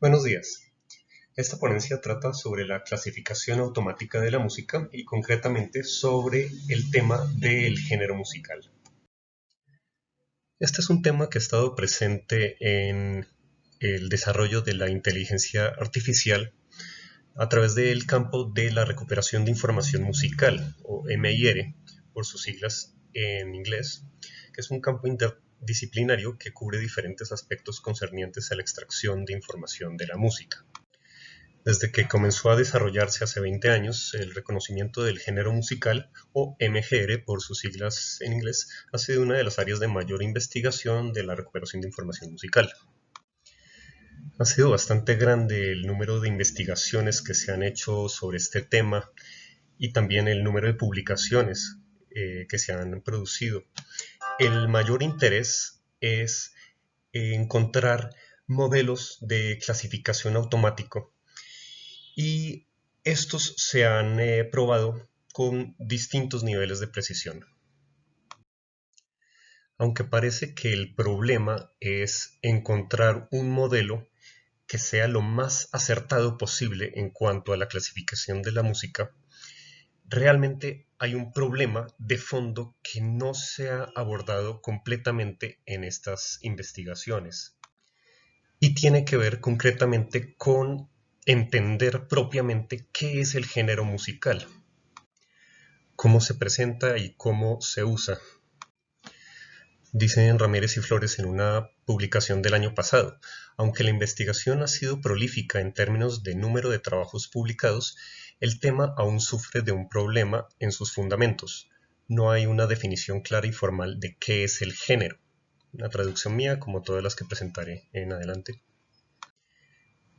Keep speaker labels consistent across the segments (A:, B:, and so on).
A: Buenos días. Esta ponencia trata sobre la clasificación automática de la música y concretamente sobre el tema del género musical. Este es un tema que ha estado presente en el desarrollo de la inteligencia artificial a través del campo de la recuperación de información musical, o MIR, por sus siglas en inglés, que es un campo interdisciplinario que cubre diferentes aspectos concernientes a la extracción de información de la música. Desde que comenzó a desarrollarse hace 20 años, el reconocimiento del género musical, o MGR por sus siglas en inglés, ha sido una de las áreas de mayor investigación de la recuperación de información musical. Ha sido bastante grande el número de investigaciones que se han hecho sobre este tema y también el número de publicaciones que se han producido. El mayor interés es encontrar modelos de clasificación automático y estos se han probado con distintos niveles de precisión. Aunque parece que el problema es encontrar un modelo que sea lo más acertado posible en cuanto a la clasificación de la música, realmente hay un problema de fondo que no se ha abordado completamente en estas investigaciones y tiene que ver concretamente con entender propiamente qué es el género musical, cómo se presenta y cómo se usa. Dicen Ramírez y Flores en una publicación del año pasado, aunque la investigación ha sido prolífica en términos de número de trabajos publicados, el tema aún sufre de un problema en sus fundamentos. No hay una definición clara y formal de qué es el género. Una traducción mía, como todas las que presentaré en adelante.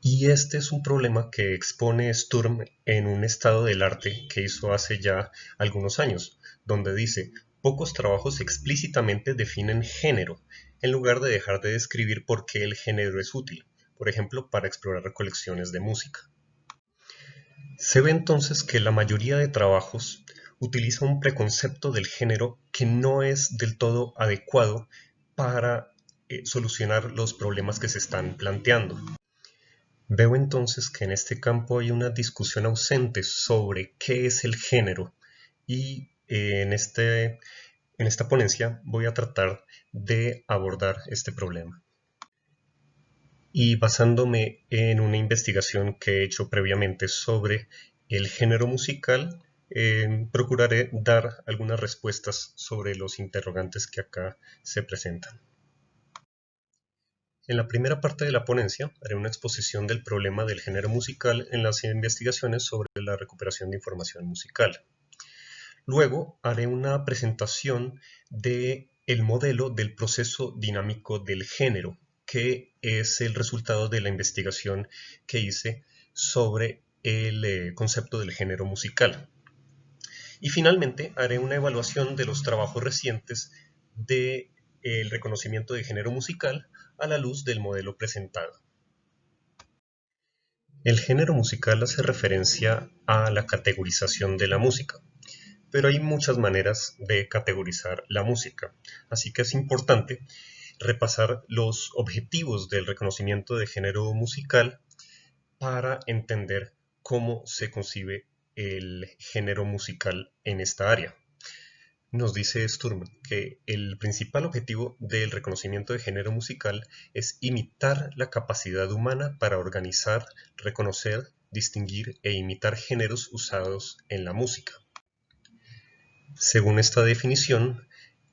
A: Y este es un problema que expone Sturm en un estado del arte que hizo hace ya algunos años, donde dice: pocos trabajos explícitamente definen género, en lugar de dejar de describir por qué el género es útil, por ejemplo, para explorar colecciones de música. Se ve entonces que la mayoría de trabajos utiliza un preconcepto del género que no es del todo adecuado para solucionar los problemas que se están planteando. Veo entonces que en este campo hay una discusión ausente sobre qué es el género y en esta ponencia voy a tratar de abordar este problema. Y basándome en una investigación que he hecho previamente sobre el género musical, procuraré dar algunas respuestas sobre los interrogantes que acá se presentan. En la primera parte de la ponencia haré una exposición del problema del género musical en las investigaciones sobre la recuperación de información musical. Luego haré una presentación del modelo del proceso dinámico del género, que es el resultado de la investigación que hice sobre el concepto del género musical. Y finalmente haré una evaluación de los trabajos recientes del reconocimiento de género musical a la luz del modelo presentado. El género musical hace referencia a la categorización de la música, pero hay muchas maneras de categorizar la música, así que es importante repasar los objetivos del reconocimiento de género musical para entender cómo se concibe el género musical en esta área. Nos dice Sturm que el principal objetivo del reconocimiento de género musical es imitar la capacidad humana para organizar, reconocer, distinguir e imitar géneros usados en la música. Según esta definición,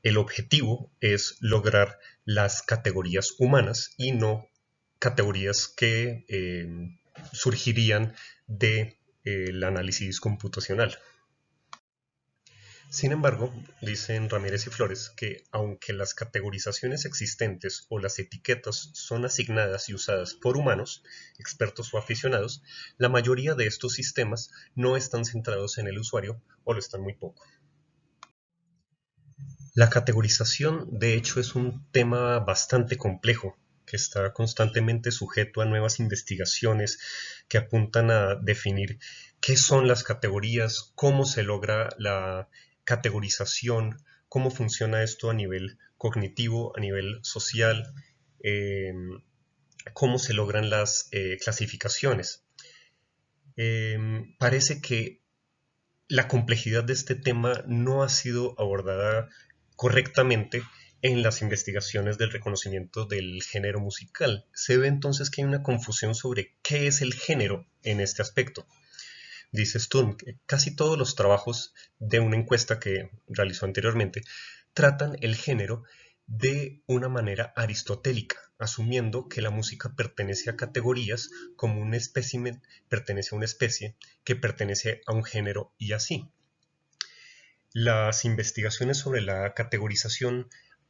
A: el objetivo es lograr las categorías humanas y no categorías que surgirían del análisis computacional. Sin embargo, dicen Ramírez y Flores que aunque las categorizaciones existentes o las etiquetas son asignadas y usadas por humanos, expertos o aficionados, la mayoría de estos sistemas no están centrados en el usuario o lo están muy poco. La categorización, de hecho, es un tema bastante complejo que está constantemente sujeto a nuevas investigaciones que apuntan a definir qué son las categorías, cómo se logra la categorización, cómo funciona esto a nivel cognitivo, a nivel social, cómo se logran las clasificaciones. Parece que la complejidad de este tema no ha sido abordada correctamente en las investigaciones del reconocimiento del género musical. Se ve entonces que hay una confusión sobre qué es el género en este aspecto. Dice Sturm que casi todos los trabajos de una encuesta que realizó anteriormente tratan el género de una manera aristotélica, asumiendo que la música pertenece a categorías como un espécimen pertenece a una especie que pertenece a un género y así. Las investigaciones sobre la categorización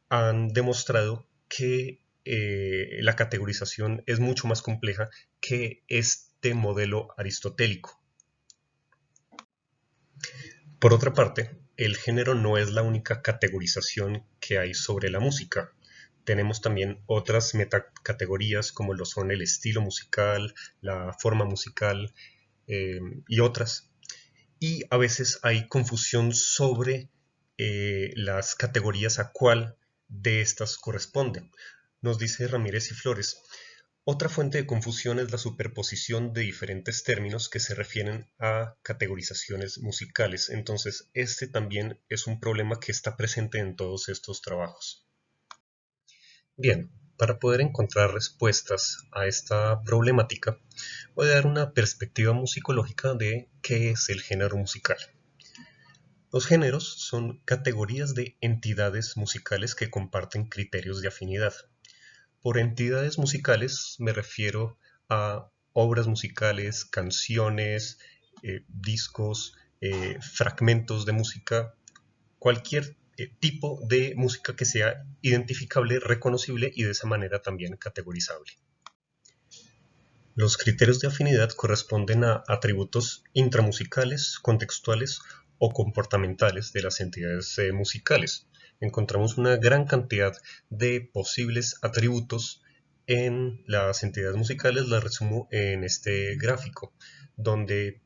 A: han demostrado que la categorización es mucho más compleja que este modelo aristotélico. Por otra parte, el género no es la única categorización que hay sobre la música. Tenemos también otras metacategorías como lo son el estilo musical, la forma musical y otras. Y a veces hay confusión sobre las categorías a cuál de estas corresponden. Nos dice Ramírez y Flores, otra fuente de confusión es la superposición de diferentes términos que se refieren a categorizaciones musicales. Entonces, este también es un problema que está presente en todos estos trabajos. Bien, para poder encontrar respuestas a esta problemática, voy a dar una perspectiva musicológica de qué es el género musical. Los géneros son categorías de entidades musicales que comparten criterios de afinidad. Por entidades musicales me refiero a obras musicales, canciones, discos, fragmentos de música, cualquier tipo de música que sea identificable, reconocible y de esa manera también categorizable. Los criterios de afinidad corresponden a atributos intramusicales, contextuales o comportamentales de las entidades musicales. Encontramos una gran cantidad de posibles atributos en las entidades musicales, las resumo en este gráfico, donde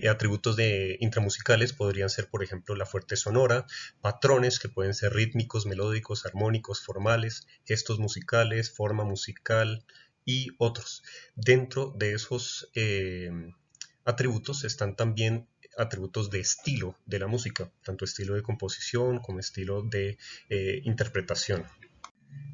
A: atributos de intramusicales podrían ser, por ejemplo, la fuerte sonora, patrones que pueden ser rítmicos, melódicos, armónicos, formales, gestos musicales, forma musical y otros. Dentro de esos atributos están también atributos de estilo de la música, tanto estilo de composición como estilo de interpretación.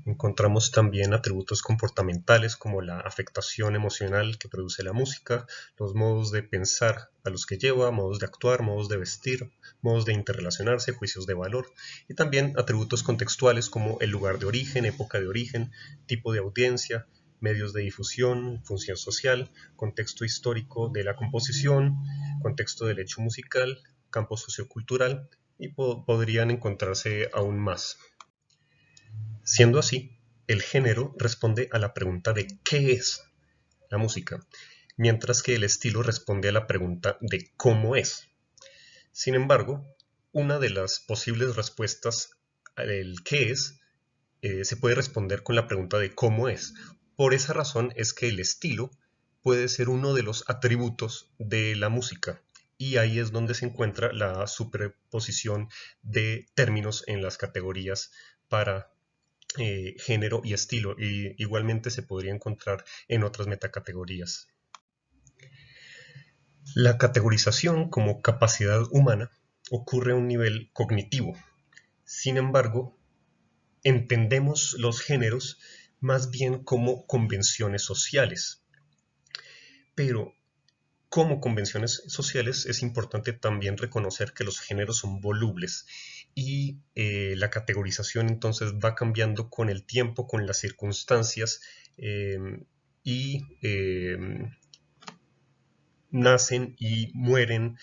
A: Encontramos también atributos comportamentales como la afectación emocional que produce la música, los modos de pensar a los que lleva, modos de actuar, modos de vestir, modos de interrelacionarse, juicios de valor, y también atributos contextuales como el lugar de origen, época de origen, tipo de audiencia, medios de difusión, función social, contexto histórico de la composición, contexto del hecho musical, campo sociocultural, y podrían encontrarse aún más. Siendo así, el género responde a la pregunta de ¿qué es la música?, mientras que el estilo responde a la pregunta de ¿cómo es? Sin embargo, una de las posibles respuestas al ¿qué es? Se puede responder con la pregunta de ¿cómo es? Por esa razón es que el estilo puede ser uno de los atributos de la música, y ahí es donde se encuentra la superposición de términos en las categorías para género y estilo, y igualmente se podría encontrar en otras metacategorías. La categorización como capacidad humana ocurre a un nivel cognitivo. Sin embargo, entendemos los géneros más bien como convenciones sociales. Pero como convenciones sociales es importante también reconocer que los géneros son volubles y la categorización entonces va cambiando con el tiempo, con las circunstancias y nacen y mueren,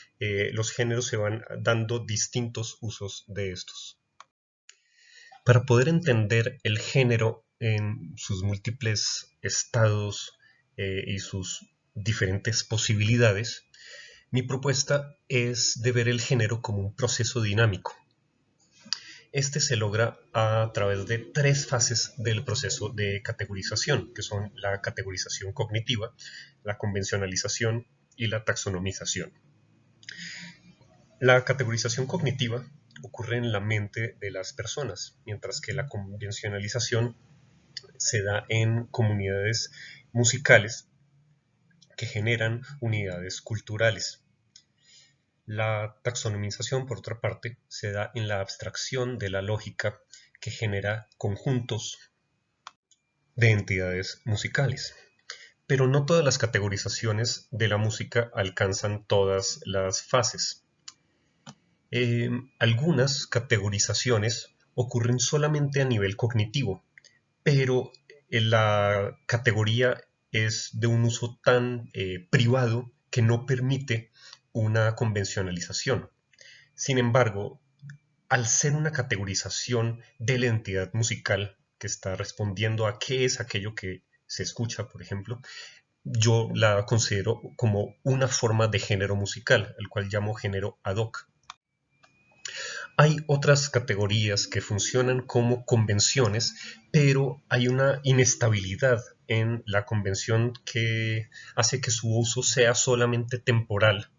A: los géneros se van dando distintos usos de estos. Para poder entender el género en sus múltiples estados y sus diferentes posibilidades, mi propuesta es de ver el género como un proceso dinámico. Este se logra a través de tres fases del proceso de categorización, que son la categorización cognitiva, la convencionalización y la taxonomización. La categorización cognitiva ocurre en la mente de las personas, mientras que la convencionalización se da en comunidades musicales que generan unidades culturales. La taxonomización, por otra parte, se da en la abstracción de la lógica que genera conjuntos de entidades musicales. Pero no todas las categorizaciones de la música alcanzan todas las fases. Algunas categorizaciones ocurren solamente a nivel cognitivo, pero la categoría es de un uso tan privado que no permite una convencionalización. Sin embargo, al ser una categorización de la entidad musical que está respondiendo a qué es aquello que se escucha, por ejemplo, yo la considero como una forma de género musical, el cual llamo género ad hoc. Hay otras categorías que funcionan como convenciones, pero hay una inestabilidad en la convención que hace que su uso sea solamente temporal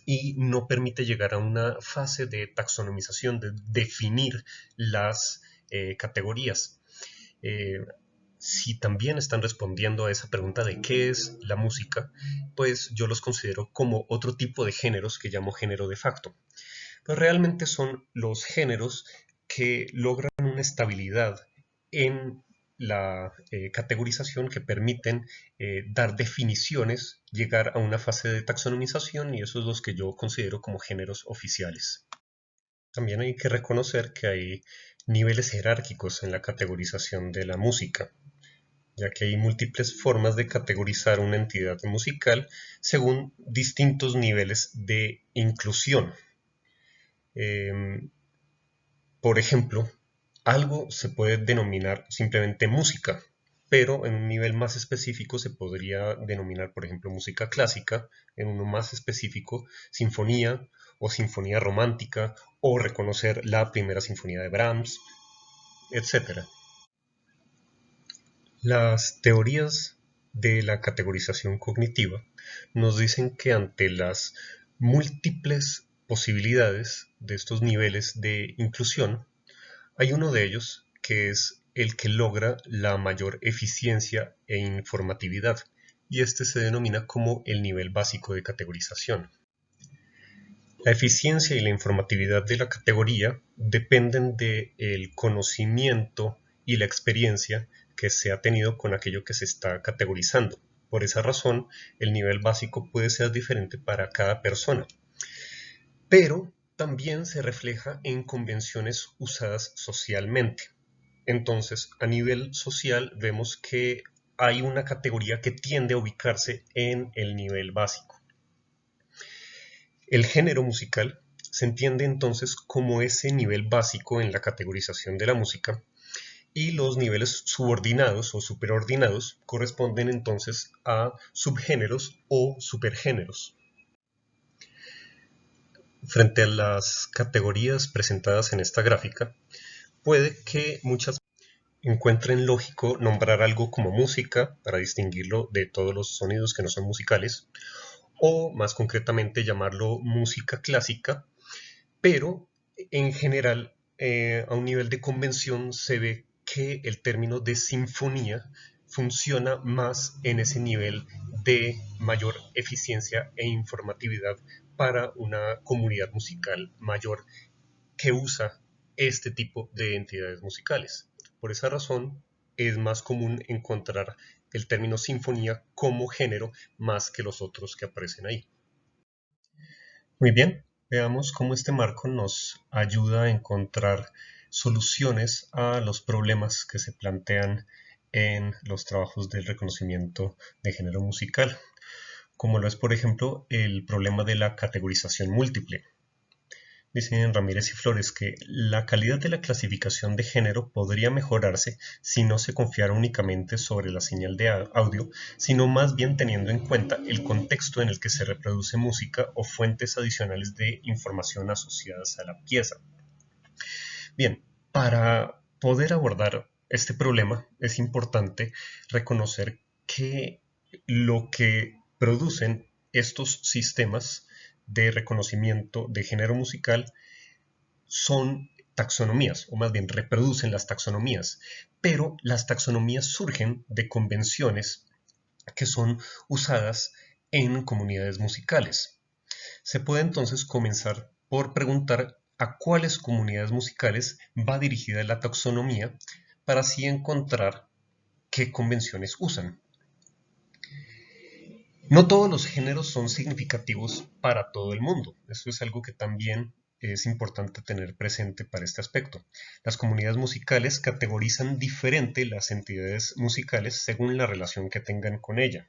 A: y no permite llegar a una fase de taxonomización, de definir las categorías. Eh, si también están respondiendo a esa pregunta de qué es la música, pues yo los considero como otro tipo de géneros que llamo género de facto. Pero realmente son los géneros que logran una estabilidad en la categorización que permiten dar definiciones, llegar a una fase de taxonomización y esos son los que yo considero como géneros oficiales. También hay que reconocer que hay niveles jerárquicos en la categorización de la música, ya que hay múltiples formas de categorizar una entidad musical según distintos niveles de inclusión. Por ejemplo, algo se puede denominar simplemente música, pero en un nivel más específico se podría denominar, por ejemplo, música clásica, en uno más específico, sinfonía o sinfonía romántica, o reconocer la primera sinfonía de Brahms, etc. Las teorías de la categorización cognitiva nos dicen que ante las múltiples posibilidades de estos niveles de inclusión, hay uno de ellos que es el que logra la mayor eficiencia e informatividad, y este se denomina como el nivel básico de categorización. La eficiencia y la informatividad de la categoría dependen del conocimiento y la experiencia que se ha tenido con aquello que se está categorizando. Por esa razón, el nivel básico puede ser diferente para cada persona, pero también se refleja en convenciones usadas socialmente. Entonces, a nivel social vemos que hay una categoría que tiende a ubicarse en el nivel básico. El género musical se entiende entonces como ese nivel básico en la categorización de la música, y los niveles subordinados o superordinados corresponden entonces a subgéneros o supergéneros. Frente a las categorías presentadas en esta gráfica, puede que muchas encuentren lógico nombrar algo como música para distinguirlo de todos los sonidos que no son musicales, o más concretamente llamarlo música clásica, pero en general a un nivel de convención se ve que el término de sinfonía funciona más en ese nivel de mayor eficiencia e informatividad para una comunidad musical mayor que usa este tipo de entidades musicales. Por esa razón, es más común encontrar el término sinfonía como género más que los otros que aparecen ahí. Muy bien, veamos cómo este marco nos ayuda a encontrar soluciones a los problemas que se plantean en los trabajos del reconocimiento de género musical, como lo es, por ejemplo, el problema de la categorización múltiple. Dicen Ramírez y Flores que la calidad de la clasificación de género podría mejorarse si no se confiara únicamente sobre la señal de audio, sino más bien teniendo en cuenta el contexto en el que se reproduce música o fuentes adicionales de información asociadas a la pieza. Bien, para poder abordar este problema es importante reconocer que lo que producen estos sistemas de reconocimiento de género musical son taxonomías, o más bien reproducen las taxonomías, pero las taxonomías surgen de convenciones que son usadas en comunidades musicales. Se puede entonces comenzar por preguntar a cuáles comunidades musicales va dirigida la taxonomía para así encontrar qué convenciones usan. No todos los géneros son significativos para todo el mundo. Eso es algo que también es importante tener presente para este aspecto. Las comunidades musicales categorizan diferente las entidades musicales según la relación que tengan con ella.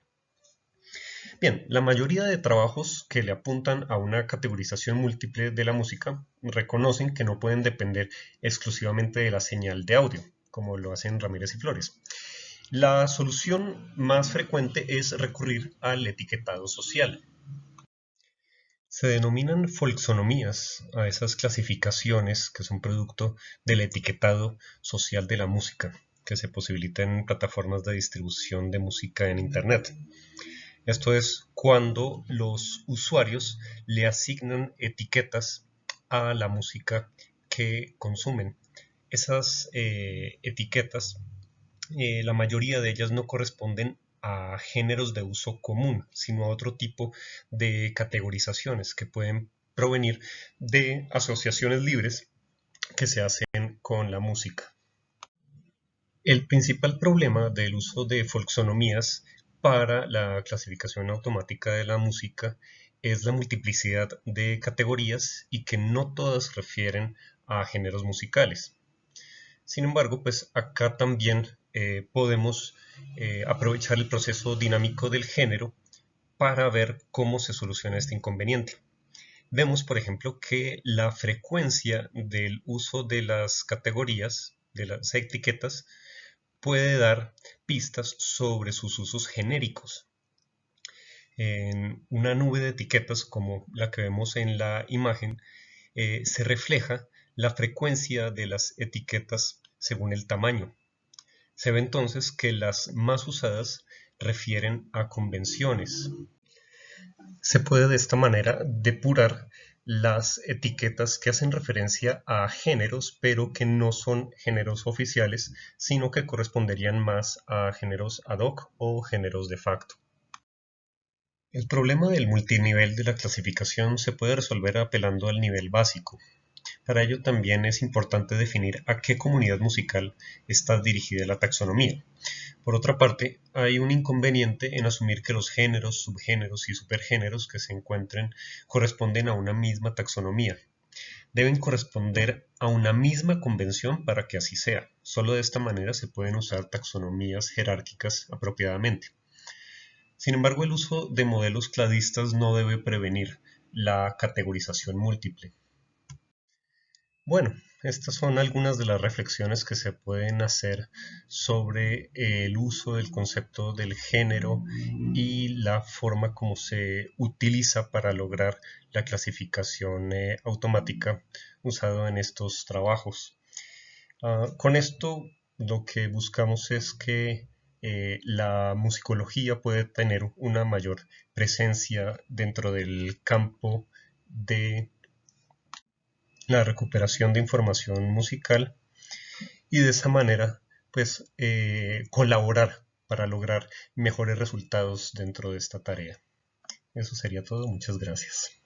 A: Bien, la mayoría de trabajos que le apuntan a una categorización múltiple de la música reconocen que no pueden depender exclusivamente de la señal de audio, como lo hacen Ramírez y Flores. La solución más frecuente es recurrir al etiquetado social. Se denominan folksonomías a esas clasificaciones que son producto del etiquetado social de la música, que se posibilita en plataformas de distribución de música en Internet. Esto es cuando los usuarios le asignan etiquetas a la música que consumen. Esas etiquetas, la mayoría de ellas no corresponden a géneros de uso común, sino a otro tipo de categorizaciones que pueden provenir de asociaciones libres que se hacen con la música. El principal problema del uso de folksonomías para la clasificación automática de la música es la multiplicidad de categorías y que no todas refieren a géneros musicales. Sin embargo, pues acá también podemos aprovechar el proceso dinámico del género para ver cómo se soluciona este inconveniente. Vemos, por ejemplo, que la frecuencia del uso de las categorías, de las etiquetas, puede dar pistas sobre sus usos genéricos. En una nube de etiquetas como la que vemos en la imagen, se refleja la frecuencia de las etiquetas según el tamaño. Se ve entonces que las más usadas refieren a convenciones. Se puede de esta manera depurar las etiquetas que hacen referencia a géneros, pero que no son géneros oficiales, sino que corresponderían más a géneros ad hoc o géneros de facto. El problema del multinivel de la clasificación se puede resolver apelando al nivel básico. Para ello también es importante definir a qué comunidad musical está dirigida la taxonomía. Por otra parte, hay un inconveniente en asumir que los géneros, subgéneros y supergéneros que se encuentren corresponden a una misma taxonomía. Deben corresponder a una misma convención para que así sea. Solo de esta manera se pueden usar taxonomías jerárquicas apropiadamente. Sin embargo, el uso de modelos cladistas no debe prevenir la categorización múltiple. Bueno, estas son algunas de las reflexiones que se pueden hacer sobre el uso del concepto del género y la forma como se utiliza para lograr la clasificación automática usado en estos trabajos. Con esto lo que buscamos es que la musicología puede tener una mayor presencia dentro del campo de la recuperación de información musical y de esa manera pues colaborar para lograr mejores resultados dentro de esta tarea. Eso sería todo, muchas gracias.